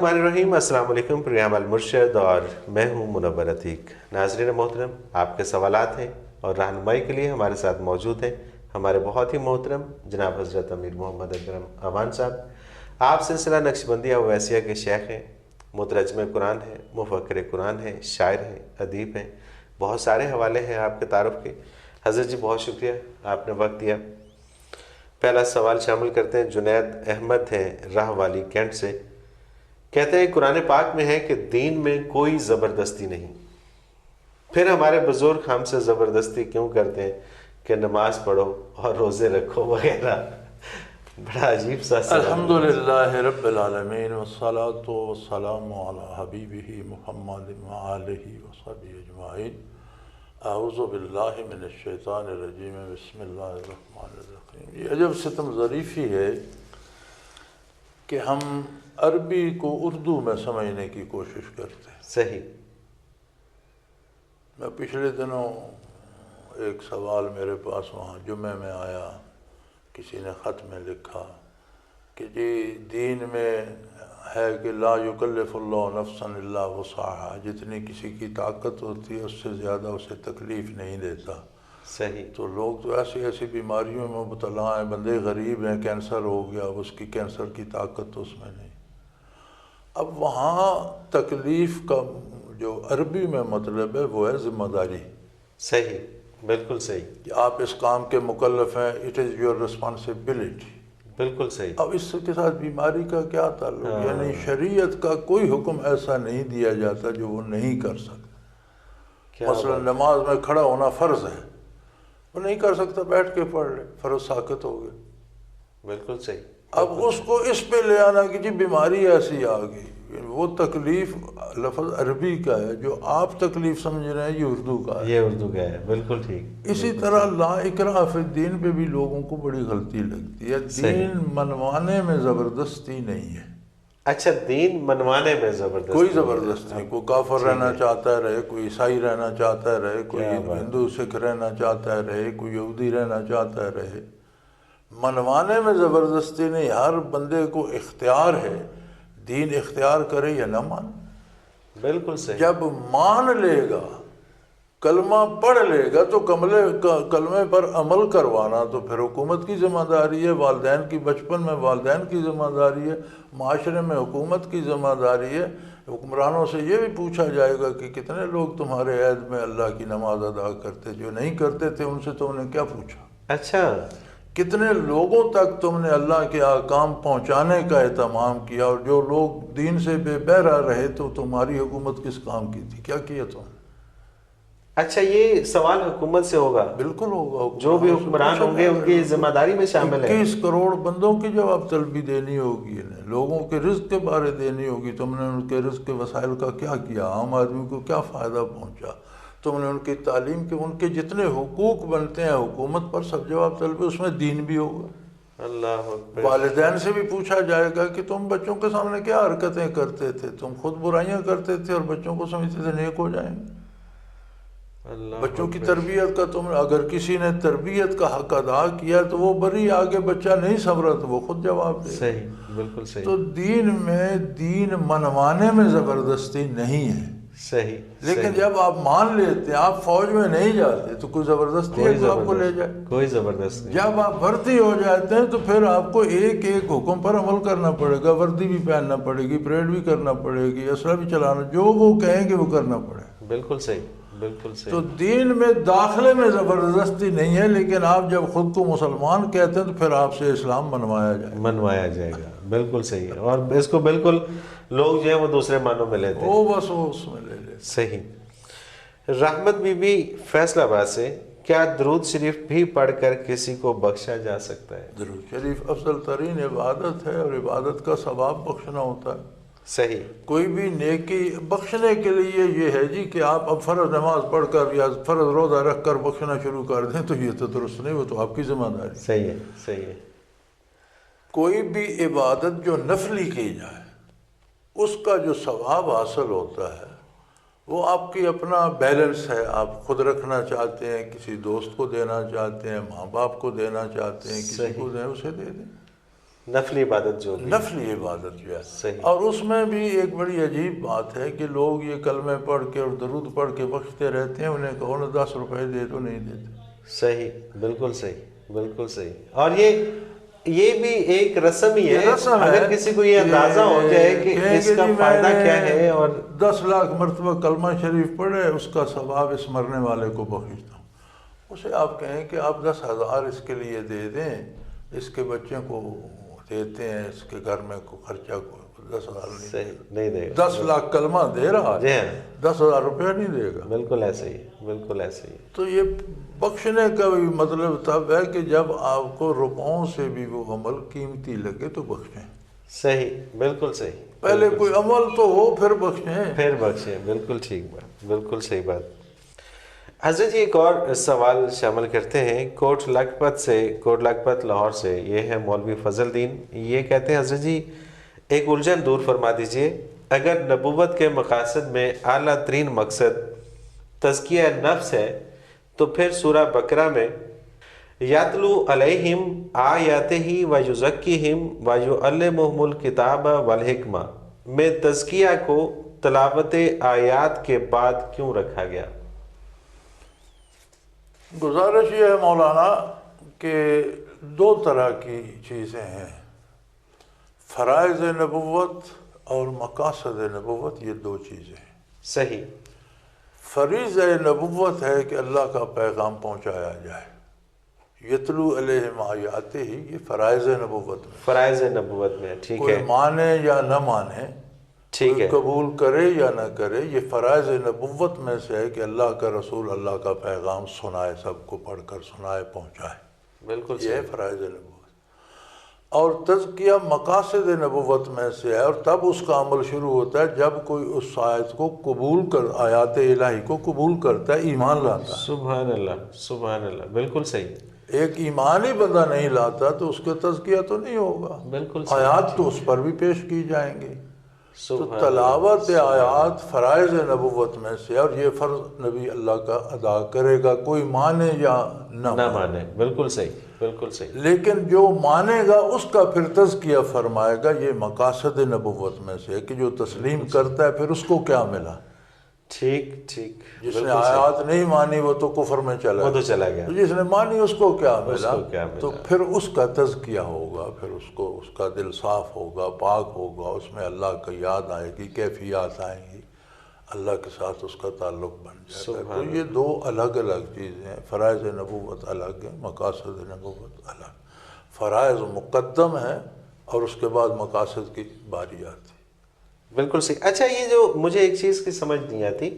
الرحمن الرحیم، السلام علیکم، پروگرام المرشد اور میں ہوں منور عتیق۔ ناظرین محترم، آپ کے سوالات ہیں اور رہنمائی کے لیے ہمارے ساتھ موجود ہیں ہمارے بہت ہی محترم جناب حضرت امیر محمد اکرم امان صاحب۔ آپ سلسلہ نقشبندیہ اویسیہ کے شیخ ہیں، مترجم قرآن ہیں، مفکر قرآن ہیں، شاعر ہیں، ادیب ہیں، بہت سارے حوالے ہیں آپ کے تعارف کے۔ حضرت جی بہت شکریہ، آپ نے وقت دیا۔ پہلا سوال شامل کرتے ہیں، جنید احمد ہیں راہ والی کینٹ سے۔ کہتے ہیں قرآن پاک میں ہے کہ دین میں کوئی زبردستی نہیں، پھر ہمارے بزرگ ہم سے زبردستی کیوں کرتے ہیں کہ نماز پڑھو اور روزے رکھو وغیرہ؟ بڑا عجیب سا سوال۔ الحمدللہ رب العالمین والصلاة والسلام علی حبیبہ محمد وآلہ وصحبہ اجمعین۔ اعوذ باللہ من الشیطان الرجیم، بسم اللہ الرحمن الرحیم۔ یہ عجب ستم ظریفی ہے کہ ہم عربی کو اردو میں سمجھنے کی کوشش کرتے ہیں۔ صحیح۔ میں پچھلے دنوں ایک سوال میرے پاس وہاں جمعے میں آیا، کسی نے خط میں لکھا کہ جی دین میں ہے کہ لا یکلف اللہ نفسا الا وسعہا، جتنی کسی کی طاقت ہوتی ہے اس سے زیادہ اسے تکلیف نہیں دیتا۔ صحیح۔ تو لوگ تو ایسی ایسی بیماریوں میں مبتلا ہیں، بندے غریب ہیں، کینسر ہو گیا، اس کی کینسر کی طاقت تو اس میں نہیں۔ اب وہاں تکلیف کا جو عربی میں مطلب ہے وہ ہے ذمہ داری۔ صحیح، بالکل صحیح، کہ آپ اس کام کے مکلف ہیں، اٹ از یور ریسپانسبلٹی۔ بالکل صحیح۔ اب اس کے ساتھ بیماری کا کیا تعلق؟ یعنی شریعت کا کوئی حکم ایسا نہیں دیا جاتا جو وہ نہیں کر سکتا۔ مثلا نماز میں کھڑا ہونا فرض ہے، وہ نہیں کر سکتا، بیٹھ کے پڑھ لے، فرض ساقط ہو گئے۔ بالکل صحیح۔ اب اس کو اس پہ لے آنا کہ جی بیماری ایسی آ گئی، وہ تکلیف لفظ عربی کا ہے، جو آپ تکلیف سمجھ رہے ہیں یہ اردو کا ہے۔ یہ اردو کا ہے، بالکل ٹھیک۔ اسی طرح لا اکراہ فی الدین پہ بھی لوگوں کو بڑی غلطی لگتی ہے۔ دین منوانے میں زبردستی نہیں ہے۔ اچھا، دین منوانے میں زبردستی؟ کوئی زبردستی نہیں۔ کوئی کافر رہنا چاہتا ہے رہے، کوئی عیسائی رہنا چاہتا ہے رہے، کوئی ہندو سکھ رہنا چاہتا ہے رہے، کوئی یہودی رہنا چاہتا ہے رہے۔ منوانے میں زبردستی نہیں، ہر بندے کو اختیار ہے، دین اختیار کرے یا نہ مانے۔ بالکل صحیح۔ جب مان لے گا، کلمہ پڑھ لے گا تو کلمے پر عمل کروانا تو پھر حکومت کی ذمہ داری ہے، والدین کی، بچپن میں والدین کی ذمہ داری ہے، معاشرے میں حکومت کی ذمہ داری ہے۔ حکمرانوں سے یہ بھی پوچھا جائے گا کہ کتنے لوگ تمہارے عہد میں اللہ کی نماز ادا کرتے، جو نہیں کرتے تھے ان سے تم نے کیا پوچھا؟ اچھا، کتنے لوگوں تک تم نے اللہ کے احکام پہنچانے کا اہتمام کیا، اور جو لوگ دین سے بے بہرا رہے تو تمہاری حکومت کس کام کی تھی، کیا کیا تم نے؟ اچھا، یہ سوال حکومت سے ہوگا؟ بالکل ہوگا۔ جو بھی حکمران ہوں گے ان کی ذمہ داری میں شامل ہے۔ 21 کروڑ بندوں کی جواب طلبی دینی ہوگی انہیں، لوگوں کے رزق کے بارے دینی ہوگی۔ تم نے ان کے رزق کے وسائل کا کیا کیا، عام آدمی کو کیا فائدہ پہنچا، تم نے ان کی تعلیم کے، ان کے جتنے حقوق بنتے ہیں حکومت پر، سب جواب طلبی، اس میں دین بھی ہوگا۔ اللہ اکبر۔ والدین سے بھی پوچھا جائے گا کہ تم بچوں کے سامنے کیا حرکتیں کرتے تھے، تم خود برائیاں کرتے تھے اور بچوں کو سمجھتے تھے نیک ہو جائیں گے۔ بچوں کی تربیت کا تم، اگر کسی نے تربیت کا حق ادا کیا تو وہ بری، آگے بچہ نہیں سنورا تو وہ خود جواب دے۔ صحیح، بالکل صحیح۔ تو دین میں، دین منوانے میں زبردستی نہیں ہے۔ صحیح۔ لیکن جب آپ مان لیتے ہیں، آپ فوج میں نہیں جاتے تو کوئی زبردستی ہے کہ آپ کو لے جائے؟ کوئی زبردست نہیں۔ جب آپ بھرتی ہو جاتے ہیں تو پھر آپ کو ایک ایک حکم پر عمل کرنا پڑے گا، وردی بھی پہننا پڑے گی، پریڈ بھی کرنا پڑے گی، اسلحہ بھی چلانا، جو وہ کہیں گے وہ کرنا پڑے گا۔ بالکل صحیح، بالکل صحیح۔ تو دین میں داخلے میں زبردستی نہیں ہے، لیکن آپ جب خود کو مسلمان کہتے ہیں تو پھر آپ سے اسلام منوایا جائے گا۔ منوایا جائے گا، بالکل صحیح ہے۔ اور اس کو بالکل لوگ جو ہیں وہ دوسرے معنوں میں لیتے ہیں۔ وہ بس وہ اس میں لے لے۔ صحیح۔ رحمت بی بی فیصل آباد سے، کیا درود شریف بھی پڑھ کر کسی کو بخشا جا سکتا ہے؟ درود شریف افضل ترین عبادت ہے، اور عبادت کا ثواب بخشنا ہوتا ہے۔ صحیح۔ کوئی بھی نیکی بخشنے کے لیے یہ ہے جی کہ آپ اب فرض نماز پڑھ کر یا فرض روزہ رکھ کر بخشنا شروع کر دیں تو یہ تو درست نہیں، وہ تو آپ کی ذمہ داری۔ صحیح ہے، صحیح ہے۔ کوئی بھی عبادت جو نفلی کی جائے اس کا جو ثواب حاصل ہوتا ہے وہ آپ کی اپنا بیلنس ہے، آپ خود رکھنا چاہتے ہیں، کسی دوست کو دینا چاہتے ہیں، ماں باپ کو دینا چاہتے ہیں، کسی کو دیں، اسے دے دیں۔ نفلی عبادت جو بھی نفلی عبادت جو ہے. صحیح. اور اس میں بھی ایک بڑی عجیب بات ہے کہ لوگ یہ کلمے پڑھ کے اور درود پڑھ کے بخشتے رہتے ہیں، انہیں کہو نا 10 روپے دے تو نہیں دیتے. صحیح، بالکل صحیح، بالکل صحیح. اور یہ بھی ایک رسم ہی ہے. اگر کسی کو یہ اندازہ ہو جائے کہ اس کا فائدہ کیا ہے، اور 10 لاکھ مرتبہ کلمہ شریف پڑھے، اس کا ثواب اس مرنے والے کو بخشتا ہوں. اسے آپ کہیں کہ آپ 10,000 اس کے لیے دے دیں، اس کے بچے کو دیتے ہیں، اس کے گھر میں کو خرچہ کو 10,000 نہیں دے گا. 10 لاکھ کلمہ دے رہا ہے، 10,000 روپیہ نہیں دے گا. بالکل ایسے ہی، بالکل ایسے ہی. تو یہ بخشنے کا بھی مطلب تب ہے کہ جب آپ کو روپوں سے بھی وہ عمل قیمتی لگے تو بخشیں. صحیح، بالکل صحیح. پہلے کوئی عمل تو ہو پھر بخشیں. پھر بخشیں، بالکل ٹھیک بات، بالکل صحیح بات. حضرت جی ایک اور سوال شامل کرتے ہیں کوٹ لکھپت لاہور سے. یہ ہے مولوی فضل الدین. یہ کہتے ہیں حضرت جی ایک الجھن دور فرما دیجئے. اگر نبوت کے مقاصد میں اعلیٰ ترین مقصد تزکیہ نفس ہے تو پھر سورہ بقرہ میں یتلو علیہم آیاتہ ویزکیہم ویعلمہم الکتاب والحکمہ میں تزکیہ کو تلاوت آیات کے بعد کیوں رکھا گیا؟ گزارش یہ ہے مولانا کہ 2 طرح کی چیزیں ہیں، فرائض نبوت اور مقاصد نبوت. یہ 2 چیزیں ہیں. صحیح. فریضہ نبوت ہے کہ اللہ کا پیغام پہنچایا جائے. یتلو علیہم آیاتہ ہی، یہ فرائض نبوت میں، فرائض نبوت میں. ٹھیک ہے. کوئی مانے یا نہ مانے، ٹھیک ہے، قبول کرے یا نہ کرے، یہ فرائض نبوت میں سے ہے کہ اللہ کا رسول اللہ کا پیغام سنائے، سب کو پڑھ کر سنائے، پہنچائے. بالکل یہ ہے فرائض نبوت. اور تزکیہ مقاصد نبوت میں سے ہے، اور تب اس کا عمل شروع ہوتا ہے جب کوئی اس آیت کو قبول آیات الہی کو قبول کرتا ہے، ایمان لاتا ہے. سبحان اللہ، سبحان اللہ. بالکل صحیح. ایک ایمان ہی بندہ نہیں لاتا تو اس کا تزکیہ تو نہیں ہوگا. بالکل آیات تو اس پر بھی پیش کی جائیں گی. تو سبحان تلاوت آیات فرائض نبوت میں سے، اور یہ فرض نبی اللہ کا ادا کرے گا، کوئی مانے یا نہ مانے. بالکل صحیح، بالکل صحیح. لیکن جو مانے گا اس کا پھر تزکیہ فرمائے گا. یہ مقاصد نبوت میں سے ہے کہ جو تسلیم کرتا ہے پھر اس کو کیا ملا. ٹھیک ٹھیک. جس نے آیات نہیں مانی وہ تو کفر میں چلا گیا. تو جس نے مانی اس کو کیا ملا. تو پھر اس کا تزکیہ ہوگا، پھر اس کا دل صاف ہوگا، پاک ہوگا، اس میں اللہ کا یاد آئے گی، کیفیات آئیں گی، اللہ کے ساتھ اس کا تعلق بن جائے گا. تو یہ 2 الگ الگ چیزیں ہیں. فرائض نبوت الگ ہے، مقاصد نبوت الگ. فرائض مقدم ہے اور اس کے بعد مقاصد کی باری آتی. بالکل صحیح. اچھا، یہ جو مجھے ایک چیز کی سمجھ نہیں آتی،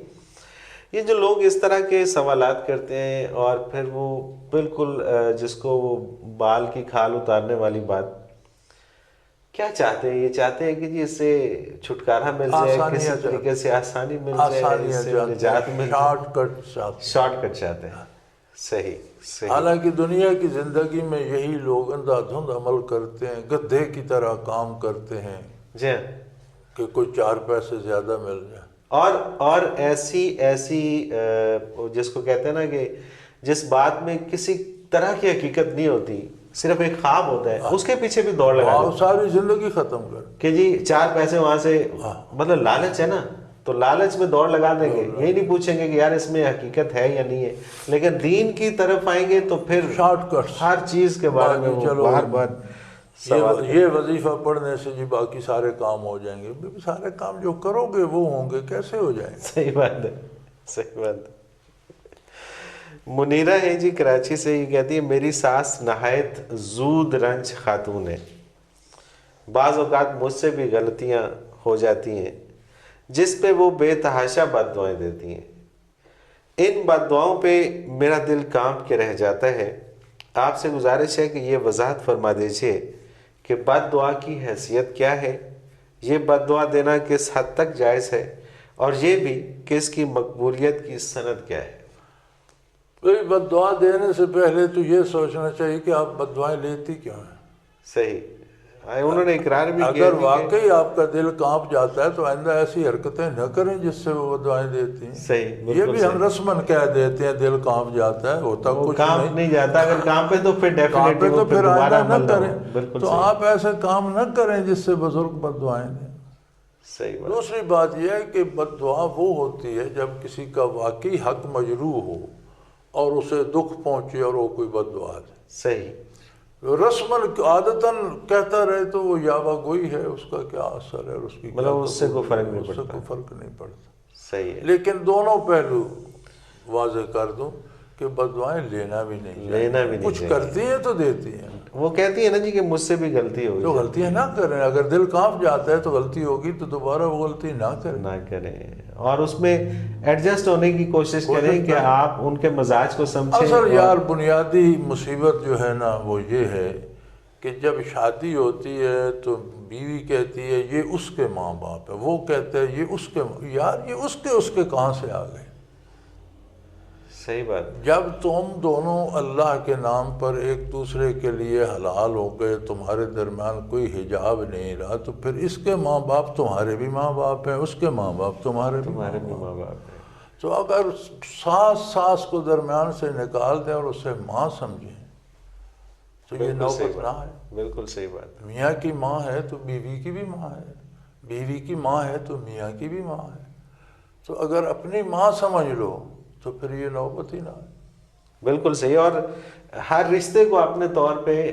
یہ جو لوگ اس طرح کے سوالات کرتے ہیں اور پھر وہ بالکل جس کو وہ بال کی کھال اتارنے والی بات، کیا چاہتے ہیں؟ یہ چاہتے ہیں کہ جی اس سے چھٹکارا مل جائے، کسی طریقے سے آسانی مل جائے، اس سے نجات مل جائے، شارٹ کٹ چاہتے ہیں. صحیح صحیح. حالانکہ دنیا کی زندگی میں یہی لوگ اندھا دھند عمل کرتے ہیں، گدھے کی طرح کام کرتے ہیں. جی ہاں. کہ کوئی 4 پیسے زیادہ مل جائے. اور ایسی جس کو کہتے ہیں نا کہ جس بات میں کسی طرح کی حقیقت نہیں ہوتی، صرف ایک خواب ہوتا ہے، اس کے پیچھے بھی دوڑ لگا ساری زندگی ختم کر کہ جی 4 پیسے وہاں سے، مطلب لالچ ہے نا، تو لالچ میں دوڑ لگا دیں گے. یہ نہیں پوچھیں گے کہ یار اس میں حقیقت ہے یا نہیں ہے. لیکن دین کی طرف آئیں گے تو پھر شارٹ کٹ، ہر چیز کے بارے میں وہ بار بار یہ وظیفہ پڑھنے سے جی باقی سارے کام ہو جائیں گے. سارے کام جو کرو گے وہ ہوں گے، کیسے ہو جائیں گے؟ صحیح بات ہے، صحیح بات ہے. منیرہ ہے جی کراچی سے. یہ کہتی ہے میری ساس نہایت زود رنج خاتون ہے. بعض اوقات مجھ سے بھی غلطیاں ہو جاتی ہیں جس پہ وہ بے تحاشا بد دعائیں دیتی ہیں. ان بد دعاؤں پہ میرا دل کانپ کے رہ جاتا ہے. آپ سے گزارش ہے کہ یہ وضاحت فرما دیجیے کہ بد دعا کی حیثیت کیا ہے، یہ بد دعا دینا کس حد تک جائز ہے، اور یہ بھی کہ اس کی مقبولیت کی سند کیا ہے. بد دعا دینے سے پہلے تو یہ سوچنا چاہیے کہ آپ بد دعائیں لیتی کیوں ہیں. صحیح. انہوں نے اقرار بھی کیا اگر واقعی آپ کا دل کانپ جاتا ہے تو آئندہ ایسی حرکتیں نہ کریں جس سے وہ دعائیں دیتی ہیں. صحیح، یہ بھی ہم رسمن کہہ دیتے ہیں دل کانپ جاتا ہے، ہوتا کچھ نہیں جاتا. اگر کانپے تو پھر کانپے تو پھر آئندہ نہ کریں. بالکل. تو آپ ایسے کام نہ کریں جس سے بزرگ بد دعائیں دیں. صحیح بات. دوسری بات یہ ہے کہ بد دعا وہ ہوتی ہے جب کسی کا واقعی حق مجروح ہو اور اسے دکھ پہنچے اور وہ کوئی بد دعا دے. صحیح. رسمن عادتاً کہتا رہے تو وہ یاوہ گوئی ہے، اس کا کیا اثر ہے، اس کی مطلب اس سے کوئی فرق نہیں پڑتا. صحیح ہے. لیکن دونوں پہلو واضح کر دوں کہ بد دعائیں لینا بھی نہیں، کچھ کرتی ہیں تو دیتی ہیں. وہ کہتی ہے نا جی کہ مجھ سے بھی غلطی ہوگی، تو غلطیاں نہ کریں. اگر دل کانپ جاتا ہے تو غلطی ہوگی تو دوبارہ وہ غلطی نہ کریں اور اس میں ایڈجسٹ ہونے کی کوشش کریں کہ آپ ان کے مزاج کو سمجھیں. اصل یار بنیادی مصیبت جو ہے نا وہ یہ ہے کہ جب شادی ہوتی ہے تو بیوی کہتی ہے یہ اس کے ماں باپ ہے، وہ کہتے ہیں یہ اس کے. یار یہ اس کے کہاں سے آ گئے؟ صحیح بات. جب تم دونوں اللہ کے نام پر ایک دوسرے کے لیے حلال ہو گئے، تمہارے درمیان کوئی حجاب نہیں رہا، تو پھر اس کے ماں باپ تمہارے بھی ماں باپ ہیں، اس کے ماں باپ تمہارے بھی ماں باپ ہیں. تو اگر ساس کو درمیان سے نکال دیں اور اسے ماں سمجھیں تو یہ نوبت نہ ہے. بالکل صحیح بات. میاں کی ماں ہے تو بیوی کی بھی ماں ہے، بیوی کی ماں ہے تو میاں کی بھی ماں ہے. تو اگر اپنی ماں سمجھ لو تو پھر یہ نوبت ہی نہ ہے. بالکل صحیح. اور ہر رشتے کو اپنے طور پہ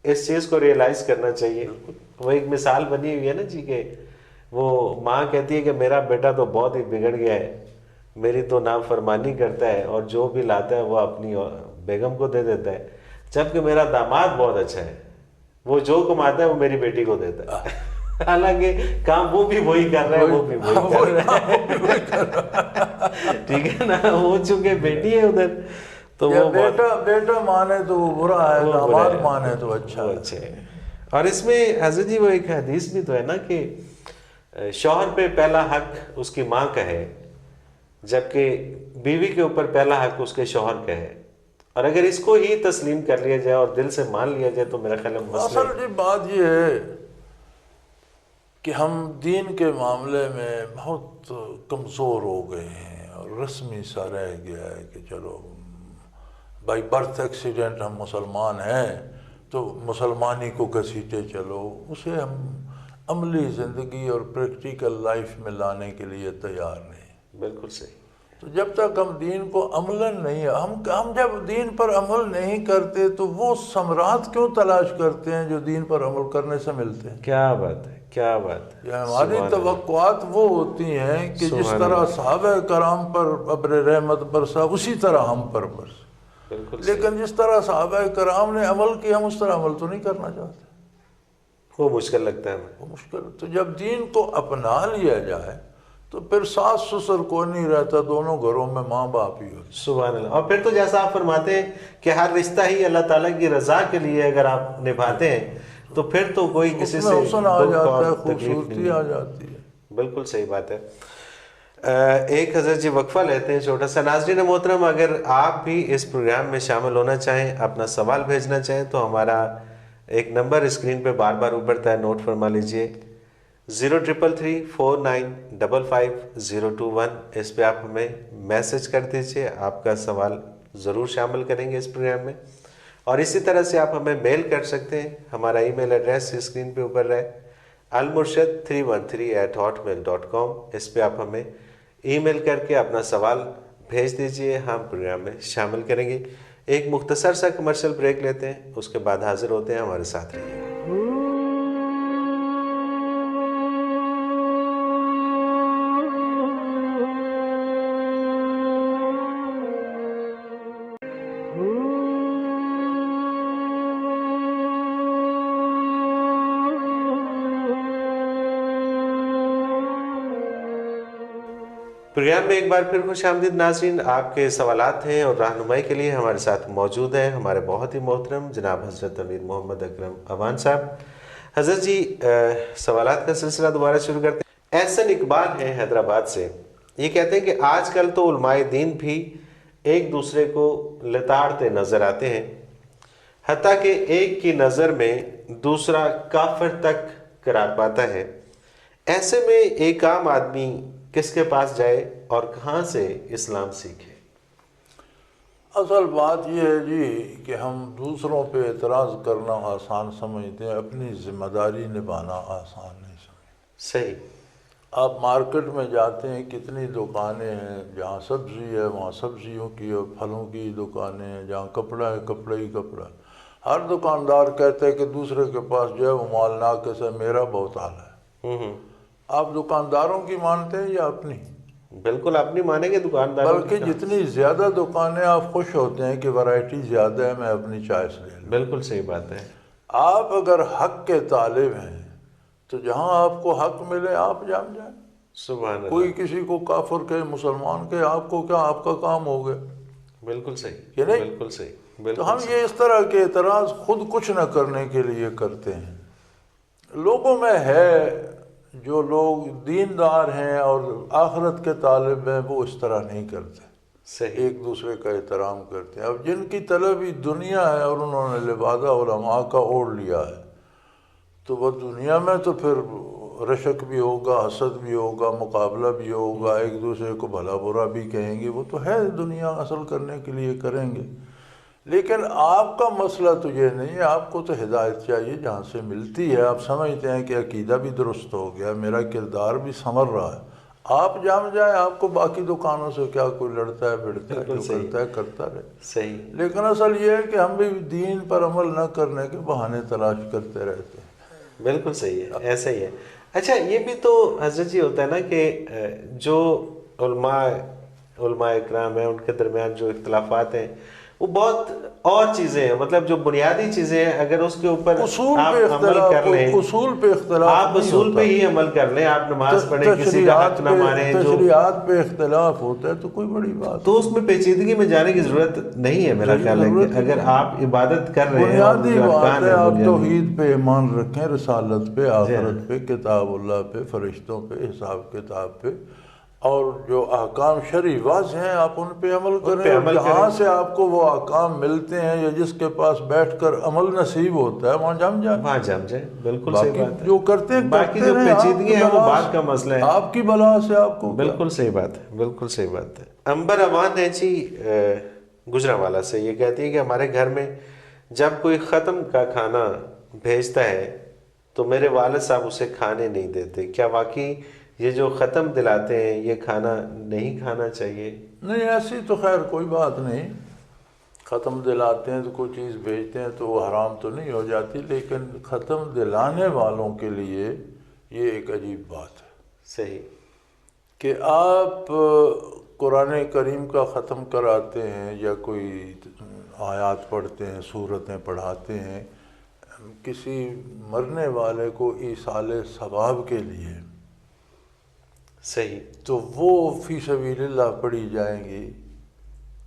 اس چیز کو ریئلائز کرنا چاہیے. وہ ایک مثال بنی ہوئی ہے نا جی کہ وہ ماں کہتی ہے کہ میرا بیٹا تو بہت ہی بگڑ گیا ہے، میری تو نافرمانی کرتا ہے اور جو بھی لاتا ہے وہ اپنی بیگم کو دے دیتا ہے، جبکہ میرا داماد بہت اچھا ہے، وہ جو کماتا ہے وہ میری بیٹی کو دیتا ہے. حالانکہ کام وہ بھی وہی کر رہا ہے، وہ بھی وہی کر رہا ہے. ٹھیک ہے نا. وہ چونکہ بیٹی ہے ادھر تو وہ بیٹا مانے تو وہ برا ہے، داماد مانے تو اچھا ہے. اور اس میں حضرت جی وہ ایک حدیث بھی تو ہے نا کہ شوہر پہ پہلا حق اس کی ماں کا ہے، جبکہ بیوی کے اوپر پہلا حق اس کے شوہر کا ہے. اور اگر اس کو ہی تسلیم کر لیا جائے اور دل سے مان لیا جائے تو میرا خیال ہے اصل جی بات یہ ہے کہ ہم دین کے معاملے میں بہت کمزور ہو گئے ہیں اور رسمی سا رہ گیا ہے کہ چلو بائی برتھ ایکسیڈنٹ ہم مسلمان ہیں تو مسلمانی کو گھسیٹے چلو. اسے ہم عملی زندگی اور پریکٹیکل لائف میں لانے کے لیے تیار نہیں. بالکل صحیح. تو جب تک ہم دین کو عملاً نہیں، ہم جب دین پر عمل نہیں کرتے تو وہ ثمرات کیوں تلاش کرتے ہیں جو دین پر عمل کرنے سے ملتے ہیں؟ کیا بات ہے، کیا بات ہے. ہماری توقعات وہ ہوتی ہیں کہ جس طرح صحابہ کرام پر ابر رحمت برسا اسی طرح ہم پر برس. لیکن جس طرح صحابہ کرام نے عمل کیا ہم اس طرح عمل تو نہیں کرنا چاہتے. وہ مشکل لگتا ہے ہمیں. وہ مشکل. تو جب دین کو اپنا لیا جائے تو پھر ساس سسر کوئی نہیں رہتا، دونوں گھروں میں ماں باپ ہی ہوتے. سبحان اللہ. اور پھر تو جیسا آپ فرماتے ہیں کہ ہر رشتہ ہی اللہ تعالیٰ کی رضا کے لیے اگر آپ نبھاتے ہیں تو پھر تو کوئی کسی سے حسن آ جاتا ہے، خوبصورتی آ جاتی ہے. بالکل صحیح بات ہے. ایک حضرت جی وقفہ لیتے ہیں چھوٹا سا. ناظرین محترم، اگر آپ بھی اس پروگرام میں شامل ہونا چاہیں، اپنا سوال بھیجنا چاہیں تو ہمارا ایک نمبر اسکرین پہ بار بار ابھرتا ہے، نوٹ فرما لیجئے 0333455021. اس پہ آپ ہمیں میسج کر دیجئے، آپ کا سوال ضرور شامل کریں گے اس پروگرام میں. اور اسی طرح سے آپ ہمیں میل کر سکتے ہیں. ہمارا ای میل ایڈریس اسکرین پہ اوپر رہے، almurshid313@hotmail.com. اس پہ آپ ہمیں ای میل کر کے اپنا سوال بھیج دیجئے، ہم پروگرام میں شامل کریں گے. ایک مختصر سا کمرشل بریک لیتے ہیں، اس کے بعد حاضر ہوتے ہیں. ہمارے ساتھ رہیے. پروگرام میں ایک بار پھر خوش آمدید ناظرین. آپ کے سوالات ہیں اور رہنمائی کے لیے ہمارے ساتھ موجود ہیں ہمارے بہت ہی محترم جناب حضرت امیر محمد اکرم اوان صاحب. حضرت جی سوالات کا سلسلہ دوبارہ شروع کرتے ہیں. احسن اقبال ہیں حیدرآباد سے. یہ کہتے ہیں کہ آج کل تو علماء دین بھی ایک دوسرے کو لتاڑتے نظر آتے ہیں، حتیٰ کہ ایک کی نظر میں دوسرا کافر تک قرار پاتا ہے، ایسے میں ایک عام آدمی کس کے پاس جائے اور کہاں سے اسلام سیکھے؟ اصل بات یہ ہے جی کہ ہم دوسروں پہ اعتراض کرنا آسان سمجھتے ہیں، اپنی ذمہ داری نبھانا آسان نہیں سمجھتے۔ صحیح۔ آپ مارکیٹ میں جاتے ہیں، کتنی دکانیں ہیں، جہاں سبزی ہے وہاں سبزیوں کی اور پھلوں کی دکانیں ہیں، جہاں کپڑا ہے کپڑا ہی کپڑا۔ ہر دکاندار کہتا ہے کہ دوسرے کے پاس جو ہے وہ مال ناقص ہے، میرا بہت اعلیٰ ہے۔ آپ دکانداروں کی مانتے ہیں یا اپنی؟ بالکل اپنی مانیں گے دکانداروں کی۔ بلکہ جتنی زیادہ دکانیں آپ خوش ہوتے ہیں کہ ورائٹی زیادہ ہے، میں اپنی چوائس لے لوں۔ بالکل صحیح بات ہے۔ آپ اگر حق کے طالب ہیں تو جہاں آپ کو حق ملے آپ جام جائیں۔ سبحان اللہ۔ کوئی کسی کو کافر کہے، مسلمان کہے، آپ کو کیا، آپ کا کام ہو گیا۔ بالکل صحیح، کہ نہیں؟ بالکل صحیح، تو بالکل ہم یہ اس طرح کے اعتراض خود کچھ نہ کرنے کے لیے کرتے ہیں۔ لوگوں میں ہے جو لوگ دیندار ہیں اور آخرت کے طالب ہیں، وہ اس طرح نہیں کرتے، صحیح۔ ایک دوسرے کا احترام کرتے ہیں۔ اب جن کی طلب ہی دنیا ہے اور انہوں نے لبادہ علماء کا اوڑھ لیا ہے، تو وہ دنیا میں تو پھر رشک بھی ہوگا، حسد بھی ہوگا، مقابلہ بھی ہوگا، ایک دوسرے کو بھلا برا بھی کہیں گے، وہ تو ہے دنیا حاصل کرنے کے لیے کریں گے۔ لیکن آپ کا مسئلہ تو یہ نہیں ہے، آپ کو تو ہدایت چاہیے جہاں سے ملتی ہے۔ آپ سمجھتے ہیں کہ عقیدہ بھی درست ہو گیا، میرا کردار بھی سنور رہا ہے، آپ جام جائیں، آپ کو باقی دکانوں سے کیا کوئی لڑتا ہے بھڑتا ہے، جو کرتا ہے کرتا رہے۔ صحیح۔ لیکن اصل یہ ہے کہ ہم بھی دین پر عمل نہ کرنے کے بہانے تلاش کرتے رہتے ہیں۔ بالکل صحیح ہے، ایسا ہی ہے۔ اچھا یہ بھی تو حضرت جی ہوتا ہے نا کہ جو علماء اکرام ہیں ان کے درمیان جو اختلافات ہیں وہ بہت اور چیزیں ہیں، مطلب جو بنیادی چیزیں ہیں، اگر اس کے اوپر آپ عمل کر لیں، اصول پہ اختلاف آپ اصول پہ ہی عمل کر لیں، آپ نماز پڑھیں، کسی کا حق نہ مانیں، تشریعات پہ اختلاف ہوتا ہے تو کوئی بڑی بات، تو اس میں پیچیدگی میں جانے کی ضرورت نہیں ہے۔ میرا خیال ہے کہ اگر آپ عبادت کر رہے ہیں، بنیادی بات ہے آپ توحید پہ ایمان رکھیں، رسالت پہ، آخرت پہ، کتاب اللہ پہ، فرشتوں پہ، حساب کتاب پہ، اور جو احکام شرعی واضح ہیں آپ ان پہ عمل کریں۔ اور جہاں سے آپ کو وہ احکام ملتے ہیں یا جس کے پاس بیٹھ کر عمل نصیب ہوتا ہے وہاں جم جائیں، وہاں جم جائیں۔ بالکل صحیح بات ہے۔ جو کرتے ہیں باقی جو پیچیدگی ہے وہ بات کا مسئلہ ہے، آپ کی بلا سے آپ کو۔ بالکل صحیح بات ہے، بالکل صحیح بات ہے۔ امبر امان ہے جی گجرانوالہ سے، یہ کہتی ہے کہ ہمارے گھر میں جب کوئی ختم کا کھانا بھیجتا ہے تو میرے والد صاحب اسے کھانے نہیں دیتے، کیا واقعی یہ جو ختم دلاتے ہیں یہ کھانا نہیں کھانا چاہیے؟ نہیں، ایسی تو خیر کوئی بات نہیں، ختم دلاتے ہیں تو کوئی چیز بھیجتے ہیں تو وہ حرام تو نہیں ہو جاتی، لیکن ختم دلانے والوں کے لیے یہ ایک عجیب بات ہے۔ صحیح۔ کہ آپ قرآن کریم کا ختم کراتے ہیں یا کوئی آیات پڑھتے ہیں، سورتیں پڑھاتے ہیں کسی مرنے والے کو ایصال ثواب کے لیے، صحیح، تو وہ فی سبیل اللہ پڑھی جائیں گی،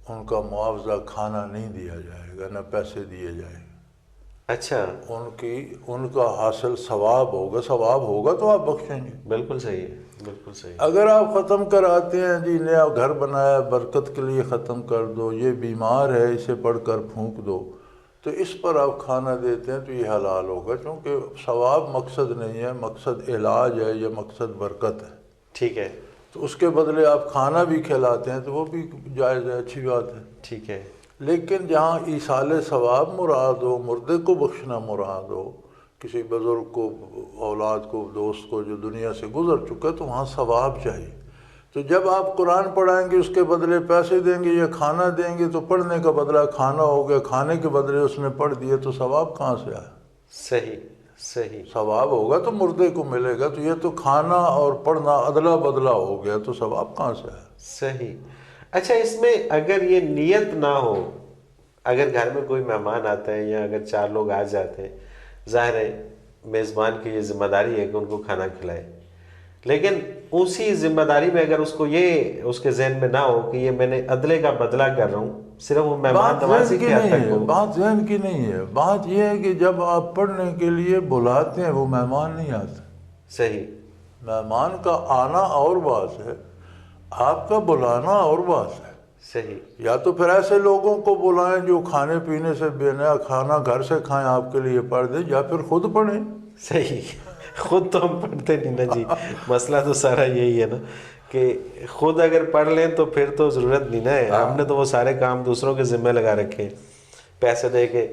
ان کا معاوضہ کھانا نہیں دیا جائے گا، نہ پیسے دیے جائیں گے۔ اچھا، ان کا حاصل ثواب ہوگا تو آپ بخشیں گے۔ بالکل صحیح ہے، بالکل صحیح۔ اگر آپ ختم کراتے ہیں جی، نیا گھر بنایا برکت کے لیے ختم کر دو، یہ بیمار ہے اسے پڑھ کر پھونک دو، تو اس پر آپ کھانا دیتے ہیں تو یہ حلال ہوگا، کیونکہ ثواب مقصد نہیں ہے، مقصد علاج ہے یا مقصد برکت ہے۔ ٹھیک ہے، تو اس کے بدلے آپ کھانا بھی کھلاتے ہیں تو وہ بھی جائز ہے، اچھی بات ہے۔ ٹھیک ہے۔ لیکن جہاں ایصال ثواب مراد ہو، مردے کو بخشنا مراد ہو، کسی بزرگ کو، اولاد کو، دوست کو جو دنیا سے گزر چکا، تو وہاں ثواب چاہیے۔ تو جب آپ قرآن پڑھائیں گے اس کے بدلے پیسے دیں گے یا کھانا دیں گے، تو پڑھنے کا بدلہ کھانا ہو گیا، کھانے کے بدلے اس نے پڑھ دیے، تو ثواب کہاں سے آیا؟ صحیح، صحیح۔ ثواب ہوگا تو مردے کو ملے گا، تو یہ تو کھانا اور پڑھنا ادلا بدلہ ہو گیا، تو ثواب کہاں سے آیا؟ صحیح۔ اچھا اس میں اگر یہ نیت نہ ہو، اگر گھر میں کوئی مہمان آتا ہے یا اگر 4 لوگ آ جاتے ہیں، ظاہر ہے میزبان کی یہ ذمہ داری ہے کہ ان کو کھانا کھلائے، لیکن اسی ذمہ داری میں اگر اس کو یہ اس کے ذہن میں نہ ہو کہ یہ میں نے عدلے کا بدلہ کر رہا ہوں، صرف وہ مہمان نوازی کی حد تک ہو۔ بات ذہن کی نہیں ہے، بات یہ ہے کہ جب آپ پڑھنے کے لیے بلاتے ہیں وہ مہمان نہیں آتے۔ صحیح، مہمان کا آنا اور بات ہے، آپ کا بلانا اور بات ہے۔ صحیح. یا تو پھر ایسے لوگوں کو بلائیں جو کھانے پینے سے بے نیا کھانا گھر سے کھائیں آپ کے لیے پڑھ دیں، یا پھر خود پڑھیں. صحیح. خود تو ہم پڑھتے نہیں نا جی. مسئلہ تو سارا یہی ہے نا کہ خود اگر پڑھ لیں تو پھر تو ضرورت نہیں نا ہے. ہم نے تو وہ سارے کام دوسروں کے ذمہ لگا رکھے ہیں. پیسے دے کے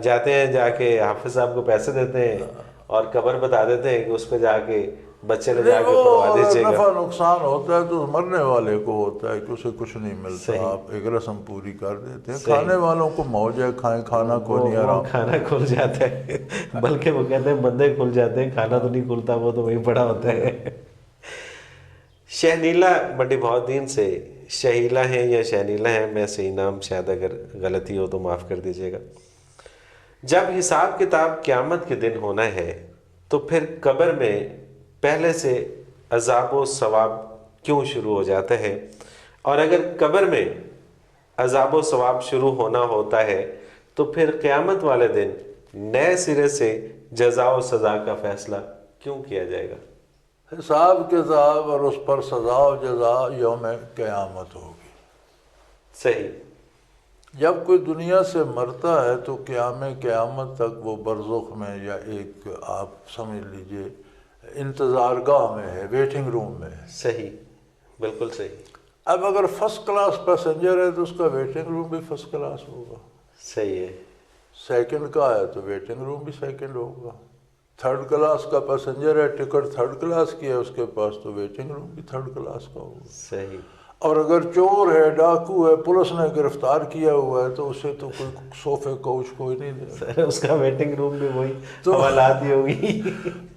جاتے ہیں، جا کے حافظ صاحب کو پیسے دیتے ہیں اور قبر بتا دیتے ہیں کہ اس پہ جا کے بچے نے جا کے پڑھوا دیجیے گا. نفع نقصان ہوتا ہے تو مرنے والے کو ہوتا ہے کہ اسے کچھ نہیں ملتا. آپ ایک رسم پوری کر دیتے ہیں. کھانے والوں کو موج ہے، کھائیں، کھانا کو نہیں آرام. کھانا کھل جاتا ہے، بلکہ وہ کہتے ہیں بندے کھل جاتے ہیں، کھانا تو نہیں کھلتا، وہ تو وہیں پڑا ہوتا ہے. شہنیلا منڈی بہاؤالدین سے شہیلا ہیں یا شہنیلا ہیں، میں صحیح نام شاید اگر غلطی ہو تو معاف کر دیجیے گا. جب حساب کتاب قیامت کے دن ہونا ہے تو پھر قبر میں پہلے سے عذاب و ثواب کیوں شروع ہو جاتا ہے؟ اور اگر قبر میں عذاب و ثواب شروع ہونا ہوتا ہے تو پھر قیامت والے دن نئے سرے سے جزا و سزا کا فیصلہ کیوں کیا جائے گا؟ حساب کتاب اور اس پر سزا و جزا یوم قیامت ہوگی. صحیح. جب کوئی دنیا سے مرتا ہے تو قیامت تک وہ برزخ میں یا ایک آپ سمجھ لیجئے انتظار گاہ میں ہے، ویٹنگ روم میں ہے. صحیح، بالکل صحیح. اب اگر فرسٹ کلاس پیسنجر ہے تو اس کا ویٹنگ روم بھی فرسٹ کلاس ہوگا. صحیح ہے. سیکنڈ کا ہے تو ویٹنگ روم بھی سیکنڈ ہوگا. تھرڈ کلاس کا پیسنجر ہے، ٹکٹ تھرڈ کلاس کی ہے اس کے پاس، تو ویٹنگ روم بھی تھرڈ کلاس کا ہوگا. صحیح. اور اگر چور ہے، ڈاکو ہے، پولیس نے گرفتار کیا ہوا ہے تو اسے تو کوئی صوفے کوچ کوئی نہیں دے گا. اس کا ویٹنگ روم بھی وہی حوالات ہی ہوگی.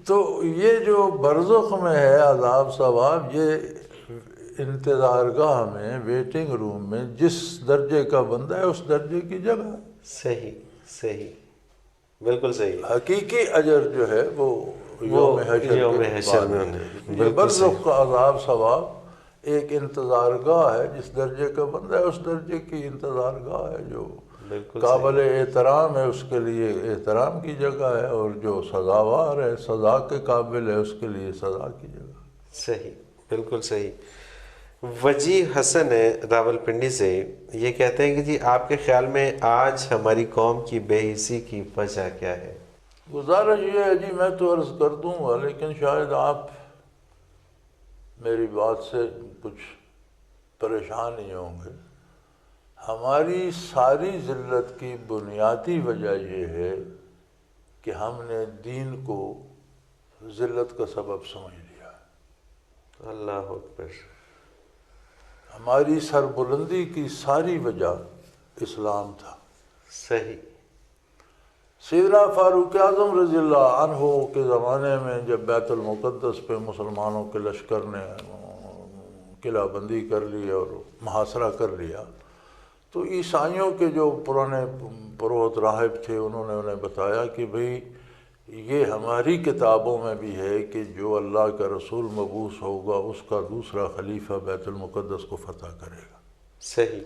تو یہ جو برزخ میں ہے عذاب ثواب، یہ انتظار گاہ میں، ویٹنگ روم میں جس درجے کا بندہ ہے اس درجے کی جگہ. صحیح صحیح، بالکل صحیح. حقیقی اجر جو ہے وہ یوم حشر میں ہونے. برزخ کا عذاب ثواب ایک انتظار گاہ ہے، جس درجے کا بندہ ہے اس درجے کی انتظار گاہ ہے. جو قابل احترام ہے اس کے لیے احترام کی جگہ ہے، اور جو سزاوار ہے، سزا کے قابل ہے، اس کے لیے سزا کی جگہ. صحیح، بالکل صحیح. وجیح حسن راولپنڈی سے یہ کہتے ہیں کہ جی آپ کے خیال میں آج ہماری قوم کی بے حسی کی وجہ کیا ہے؟ گزارش یہ ہے جی، میں تو عرض کر دوں گا لیکن شاید آپ میری بات سے کچھ پریشان نہیں ہوں گے. ہماری ساری ذلت کی بنیادی وجہ یہ ہے کہ ہم نے دین کو ذلت کا سبب سمجھ لیا. اللہ اکبر. ہماری سربلندی کی ساری وجہ اسلام تھا. صحیح. سیدنا فاروق اعظم رضی اللہ عنہ کے زمانے میں جب بیت المقدس پہ مسلمانوں کے لشکر نے قلعہ بندی کر لی اور محاصرہ کر لیا، تو عیسائیوں کے جو پرانے پروہت راہب تھے انہوں نے انہیں بتایا کہ بھئی یہ ہماری کتابوں میں بھی ہے کہ جو اللہ کا رسول مبعوث ہوگا اس کا دوسرا خلیفہ بیت المقدس کو فتح کرے گا. صحیح.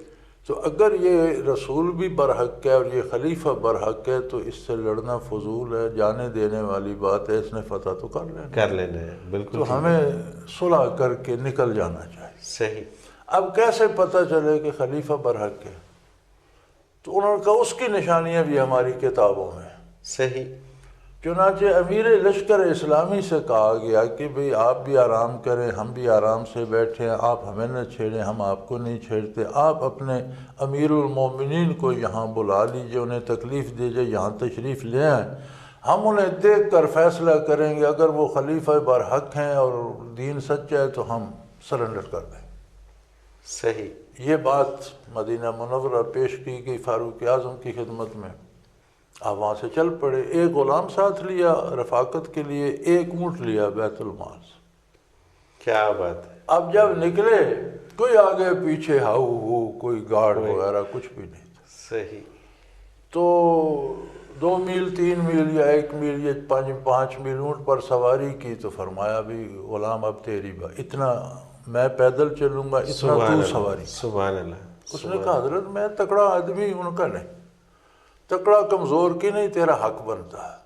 تو اگر یہ رسول بھی برحق ہے اور یہ خلیفہ برحق ہے تو اس سے لڑنا فضول ہے، جانے دینے والی بات ہے. اس نے فتح تو کر لینا ہے. بالکل. تو ہمیں صلح کر کے نکل جانا چاہیے. صحیح. اب کیسے پتہ چلے کہ خلیفہ برحق ہے؟ تو انہوں نے کہا اس کی نشانیاں بھی ہماری کتابوں میں. صحیح. چنانچہ امیر لشکر اسلامی سے کہا گیا کہ بھئی آپ بھی آرام کریں، ہم بھی آرام سے بیٹھیں، آپ ہمیں نہ چھیڑیں، ہم آپ کو نہیں چھیڑتے. آپ اپنے امیر المومنین کو یہاں بلا لیجئے، انہیں تکلیف دیجئے، یہاں تشریف لے آئیں، ہم انہیں دیکھ کر فیصلہ کریں گے. اگر وہ خلیفہ برحق ہیں اور دین سچا ہے تو ہم سرنڈر کر دیں. صحیح. یہ بات مدینہ منورہ پیش کی گئی فاروق اعظم کی خدمت میں. آپ وہاں سے چل پڑے. ایک غلام ساتھ لیا رفاقت کے لیے، ایک اونٹ لیا بیت المال سے. کیا بات ہے. اب جب نکلے کوئی آگے پیچھے ہاؤ ہو، کوئی گارڈ وغیرہ کچھ بھی نہیں تھا. صحیح. تو 2 میل 3 میل یا 1 میل یا 5 میل اونٹ پر سواری کی تو فرمایا بھی غلام اب تیری بات، اتنا میں پیدل چلوں گا، اتنا تو سواری. سبحان اللہ. اس نے کہا حضرت میں تکڑا آدمی، ان کا نہیں، تکڑا کمزور کی نہیں، تیرا حق بنتا ہے.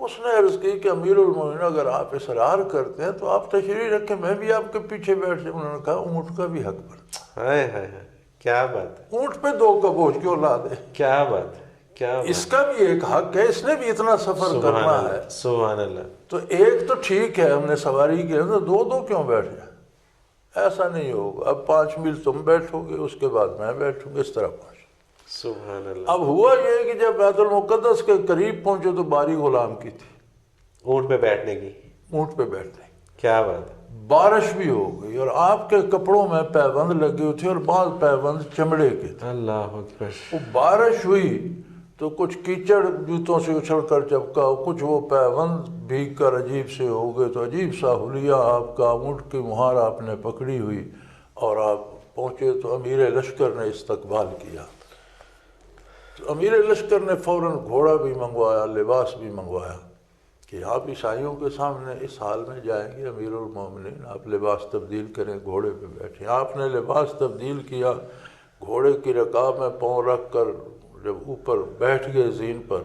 اس نے عرض کی کہ امیر المومنین اگر آپ اصرار کرتے ہیں تو آپ تشریف رکھیں، میں بھی آپ کے پیچھے بیٹھ جاؤں۔ انہوں نے کہا اونٹ کا بھی حق بنتا ہائے ہائے ہائے، کیا بات ہے، اونٹ پہ 2 کا بوجھ کیوں لا دے؟ کیا بات ہے، کیا بات اس کا بھی ایک حق ہے، اس نے بھی اتنا سفر سبحان کرنا اللہ، ہے، سبحان اللہ، تو ایک تو ٹھیک ہے ہم نے سواری کی، تو 2 کیوں بیٹھ جائے؟ ایسا نہیں ہوگا، اب 5 میل تم بیٹھو گے، اس کے بعد میں بیٹھوں گا، اس طرح پہنچ۔ سبحان اللہ۔ اب ہوا یہ کہ جب بیت المقدس کے قریب پہنچے تو باری غلام کی تھی، اونٹ پہ بیٹھنے کی، اونٹ پہ بیٹھتے، کیا بات ہے، بارش بھی ہو گئی اور آپ کے کپڑوں میں پیبند لگے ہوئے تھے اور بعض پیبند چمڑے کے تھے۔ اللہ اکبر، وہ بارش ہوئی تو کچھ کیچڑ جوتوں سے اچھل کر چپکا، کچھ وہ پیبند بھیگ کر عجیب سے ہو گئے، تو عجیب سا حلیہ آپ کا، اونٹ کی مہار آپ نے پکڑی ہوئی اور آپ پہنچے تو امیر لشکر نے استقبال کیا۔ تو امیر لشکر نے فوراً گھوڑا بھی منگوایا، لباس بھی منگوایا کہ آپ عیسائیوں کے سامنے اس حال میں جائیں گے امیر المومنین، آپ لباس تبدیل کریں، گھوڑے پہ بیٹھیں۔ آپ نے لباس تبدیل کیا، گھوڑے کی رکاب میں پاؤں رکھ کر جب اوپر بیٹھ گئے زین پر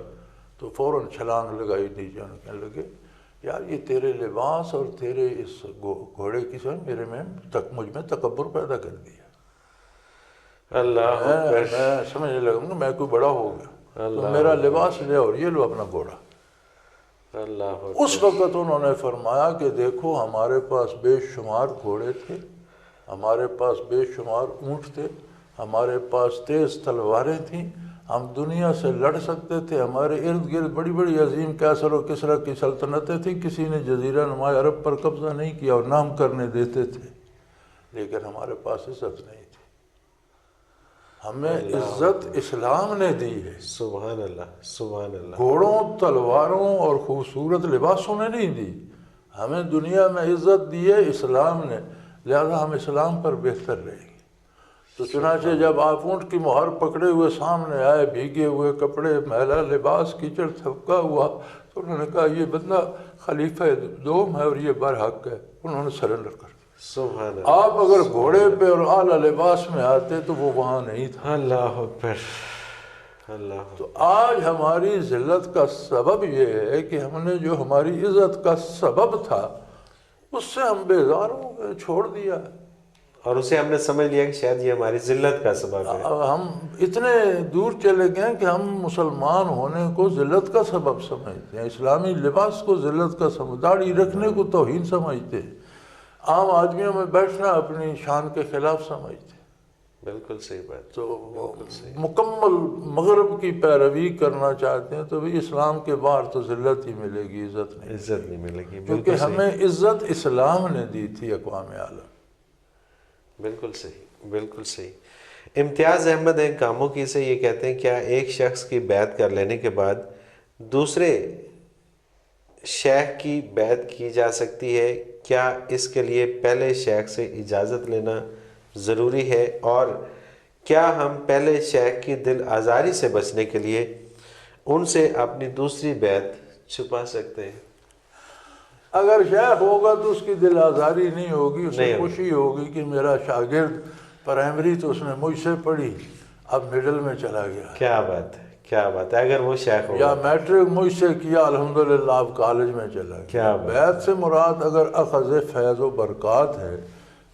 تو فوراً چھلانگ لگائی نیچے، کہنے لگے یار یہ تیرے لباس اور تیرے اس گھوڑے کی سمجھ میرے میں مجھ میں تکبر پیدا کر دیا۔ اللہ اکبر، میں سمجھنے لگا کہ میں کوئی بڑا ہو گیا، تو اللہ میرا لباس لے اور یہ لو اپنا گھوڑا۔ اللہ اکبر، اس وقت انہوں نے فرمایا کہ دیکھو ہمارے پاس بے شمار گھوڑے تھے، ہمارے پاس بے شمار اونٹ تھے، ہمارے پاس تیز تلواریں تھیں، ہم دنیا سے لڑ سکتے تھے، ہمارے ارد گرد بڑی بڑی عظیم قیصر و کسریٰ کی سلطنتیں تھیں، کسی نے جزیرہ نما عرب پر قبضہ نہیں کیا اور نہ ہم کرنے دیتے تھے، لیکن ہمارے پاس عزت نہیں تھی۔ ہمیں عزت اسلام نے دی ہے، سبحان اللہ، سبحان اللہ، گھوڑوں، تلواروں اور خوبصورت لباسوں نے نہیں دی، ہمیں دنیا میں عزت دی ہے اسلام نے، لہذا ہم اسلام پر بہتر رہیں گے۔ تو چنانچہ جب آپ اونٹ کی مہر پکڑے ہوئے سامنے آئے، بھیگے ہوئے کپڑے، میلا لباس، کیچڑ تھپکا ہوا، تو انہوں نے کہا یہ بندہ خلیفہ دوم ہے اور یہ برحق ہے، انہوں نے سرنڈر کر دیا۔ سبحان اللہ، آپ اگر گھوڑے پہ اور اعلیٰ لباس میں آتے تو وہ وہاں نہیں تھا۔ اللہ اکبر، اللہ اکبر، تو آج ہماری ذلت کا سبب یہ ہے کہ ہم نے جو ہماری عزت کا سبب تھا اس سے ہم بیزار ہو گئے، چھوڑ دیا۔ اور اسے ہم نے سمجھ لیا کہ شاید یہ ہماری ذلت کا سبب ہے۔ ہم اتنے دور چلے گئے کہ ہم مسلمان ہونے کو ذلت کا سبب سمجھتے ہیں، اسلامی لباس کو ذلت کا سبب، داڑھی رکھنے کو توہین سمجھتے ہیں، عام آدمیوں میں بیٹھنا اپنی شان کے خلاف سمجھتے ہیں۔ بالکل صحیح بات، تو بالکل صحیح، مکمل مغرب کی پیروی کرنا چاہتے ہیں تو بھی اسلام کے باہر تو ذلت ہی ملے گی، عزت نہیں، عزت نہیں ملے گی، کیونکہ بالکل صحیح، ہمیں عزت اسلام نے دی تھی اقوام عالم۔ بالکل صحیح، بالکل صحیح۔ امتیاز احمد ہیں کاموں کی سے یہ کہتے ہیں کیا ایک شخص کی بیعت کر لینے کے بعد دوسرے شیخ کی بیعت کی جا سکتی ہے؟ کیا اس کے لیے پہلے شیخ سے اجازت لینا ضروری ہے؟ اور کیا ہم پہلے شیخ کی دل آزاری سے بچنے کے لیے ان سے اپنی دوسری بیعت چھپا سکتے ہیں؟ اگر شیخ ہوگا تو اس کی دل آزاری نہیں ہوگی، اسے نہیں ہوگی، خوشی ہوگی کہ میرا شاگرد پرائمری تو اس نے مجھ سے پڑھی، اب مڈل میں چلا گیا، کیا بات ہے، کیا بات ہے، اگر وہ شیخ یا ہوگا، میٹرک مجھ سے کیا الحمدللہ اب کالج میں چلا کیا گیا۔ بات، بیعت سے مراد اگر اخذ فیض و برکات ہے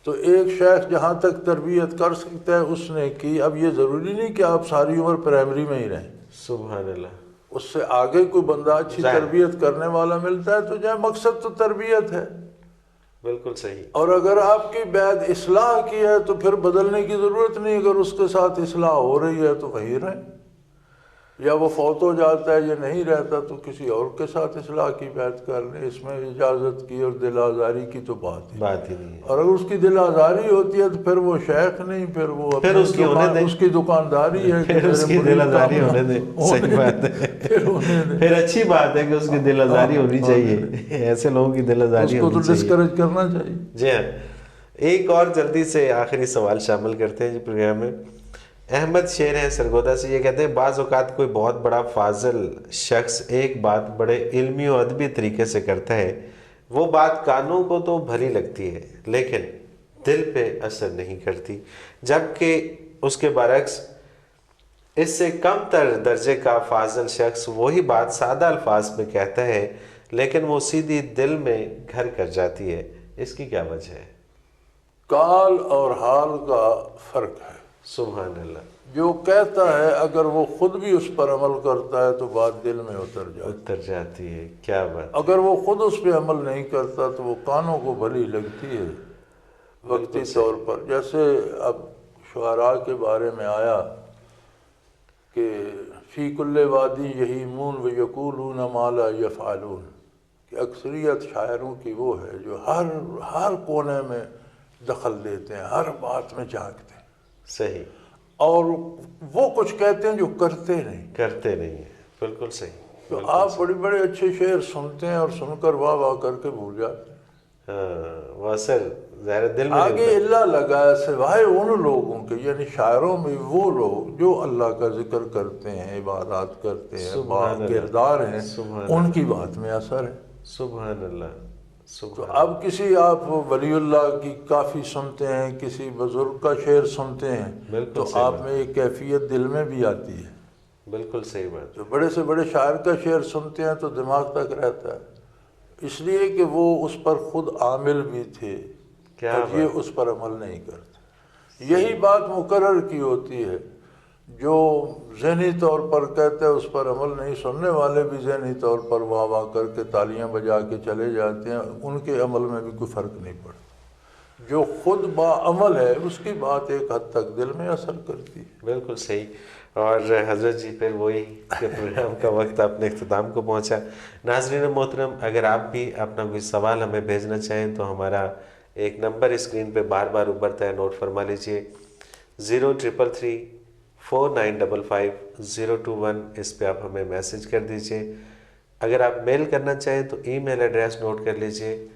تو ایک شیخ جہاں تک تربیت کر سکتا ہے اس نے کی، اب یہ ضروری نہیں کہ آپ ساری عمر پرائمری میں ہی رہیں، سبحان اللہ، اس سے آگے کوئی بندہ اچھی ظاہر، تربیت کرنے والا ملتا ہے تو جائے، مقصد تو تربیت ہے۔ بالکل صحیح، اور اگر آپ کی بیعت اصلاح کی ہے تو پھر بدلنے کی ضرورت نہیں، اگر اس کے ساتھ اصلاح ہو رہی ہے تو وہیں رہیں، یا وہ فوت ہو جاتا ہے یا نہیں رہتا تو کسی اور کے ساتھ اصلاح کی بیعت کر لیں، اس میں اجازت کی اور دل آزاری کی تو بات ہی نہیں ہے، اور اگر اس کی دل آزاری ہوتی ہے تو پھر وہ شیخ نہیں، پھر وہ پھر اس کی ہونے دیں، اس کی دکانداری ہے، پھر اس کی دل آزاری ہونے دیں، صحیح بات ہے، پھر اچھی بات ہے کہ اس کی دل آزاری ہونی چاہیے، ایسے لوگوں کی دل آزاری اس کو ہونی تو ڈسکریج کرنا چاہیے۔ جی ہاں، ایک اور جلدی سے آخری سوال شامل کرتے ہیں جی پروگرام میں۔ احمد شیر ہیں سرگودا سے، یہ کہتے ہیں بعض اوقات کوئی بہت بڑا فاضل شخص ایک بات بڑے علمی و ادبی طریقے سے کرتا ہے، وہ بات کانوں کو تو بھلی لگتی ہے لیکن دل پہ اثر نہیں کرتی، جبکہ اس کے برعکس اس سے کم تر درجے کا فاضل شخص وہی بات سادہ الفاظ میں کہتا ہے لیکن وہ سیدھی دل میں گھر کر جاتی ہے، اس کی کیا وجہ ہے؟ قال اور حال کا فرق ہے۔ سبحان اللہ۔ جو کہتا ہے اگر وہ خود بھی اس پر عمل کرتا ہے تو بات دل میں اتر جاتی ہے، کیا بات۔ اگر وہ خود اس پہ عمل نہیں کرتا تو وہ کانوں کو بھلی لگتی ہے وقتی طور پر۔ جیسے اب شعراء کے بارے میں آیا کہ فی کل وادی یہیمون و یقولون ما لا یفعلون، کہ اکثریت شاعروں کی وہ ہے جو ہر کونے میں دخل دیتے ہیں، ہر بات میں جھانکتے ہیں، صحیح، اور وہ کچھ کہتے ہیں جو کرتے نہیں ہیں۔ بالکل صحیح۔ تو آپ بڑے بڑے اچھے شعر سنتے ہیں اور سن کر واہ واہ کر کے بھول جاتے ہیں۔ ہاں، وہ اثر ظاہر دل میں آگے اللہ لگایا سوائے ان لوگوں کے، یعنی شاعروں میں وہ لوگ جو اللہ کا ذکر کرتے ہیں، عبادات کرتے ہیں، باکردار ہیں، ان کی بات میں اثر ہے۔ سبحان اللہ۔ تو اب کسی آپ ولی اللہ کی کافی سنتے ہیں، کسی بزرگ کا شعر سنتے ہیں تو آپ میں ایک کیفیت دل میں بھی آتی ہے۔ بالکل صحیح بات۔ جو بڑے سے بڑے شاعر کا شعر سنتے ہیں تو دماغ تک رہتا ہے، اس لیے کہ وہ اس پر خود عامل بھی تھے اور یہ اس پر عمل نہیں کرتے۔ یہی بات مقرر کی ہوتی ہے، جو ذہنی طور پر کہتے ہیں اس پر عمل نہیں، سننے والے بھی ذہنی طور پر واہ واہ کر کے تالیاں بجا کے چلے جاتے ہیں، ان کے عمل میں بھی کوئی فرق نہیں پڑتا۔ جو خود با عمل ہے اس کی بات ایک حد تک دل میں اثر کرتی ہے۔ بالکل صحیح۔ اور حضرت جی پھر وہی کہ پروگرام کا وقت اپنے اختتام کو پہنچا۔ ناظرین محترم، اگر آپ بھی اپنا کوئی سوال ہمیں بھیجنا چاہیں تو ہمارا ایک نمبر اسکرین پہ بار بار ابھرتا ہے، نوٹ فرما لیجئے، 0333455021، اس پہ آپ ہمیں میسج کر دیجئے۔ اگر آپ میل کرنا چاہیں تو ای میل ایڈریس نوٹ کر لیجئے،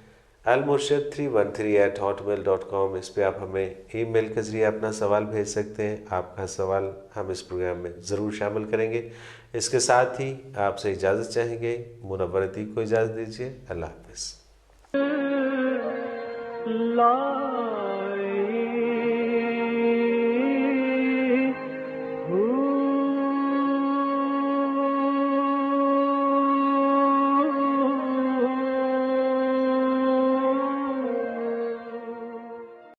almurshid313@hotmail.com، اس پہ آپ ہمیں ای میل کے ذریعے اپنا سوال بھیج سکتے ہیں۔ آپ کا سوال ہم اس پروگرام میں ضرور شامل کریں گے۔ اس کے ساتھ ہی آپ سے اجازت چاہیں گے، منور عتیق کو اجازت دیجیے۔ اللہ حافظ۔